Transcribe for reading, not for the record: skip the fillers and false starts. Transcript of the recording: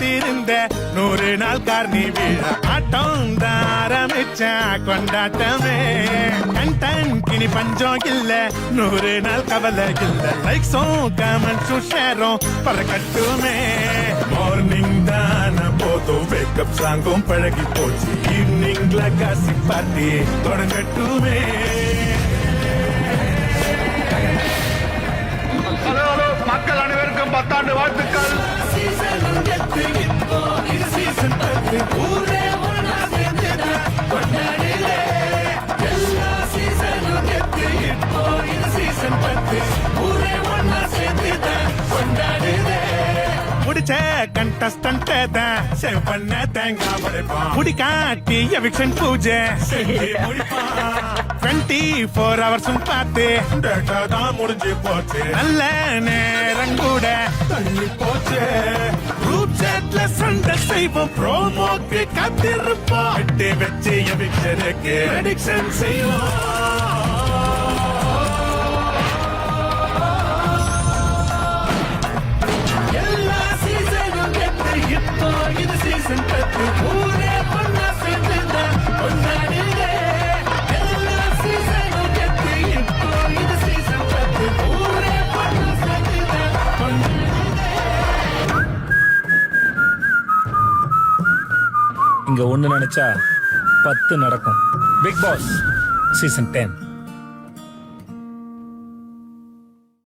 காத்திருந்த 100 நாள் கார்னி விழா ஆட்டம் தான் ஆரம்பிச்சா கொண்டாட்டமே கண்டன் கிணி பஞ்சம் இல்ல 100 நாள் கவலை இல்ல லைக்ஸும் கமெண்ட்ஸும் ஷேரும் பறக்கட்டுமே மார்னிங் தான போதும் வேக்கப் சாங்கும் பழகி போச்சு ஈவினிங்ல காசி பார்ட்டி தொடங்கட்டுமே ஹலோ ஹலோ மக்கள் அனைவருக்கும் 10 ஆண்டு வாழ்த்துக்கள். முடிச்ச கண்டஸ்டன்ட் தான் சேவ் பண்ண தேங்காய் படைப்பான் முடி காட்டி எவிக்ஷன் பூஜை செஞ்சு முடிப்பான் 24 ஹவர்ஸும் பார்த்து டேட்டா தான் முடிஞ்சு போச்சு நல்ல நேரம் கூட தள்ளி போச்சு குரூப் சாட்ல சண்டை செய்வோம் ப்ரோமோக்கு காத்திருப்போம் எட்டு வச்சு எவிக்ஷனுக்கு ப்ரெடிக்ஷன் செய்வோம் இங்க ஒண்ணு நினைச்சா 10 நடக்கும். Bigg Boss season 10.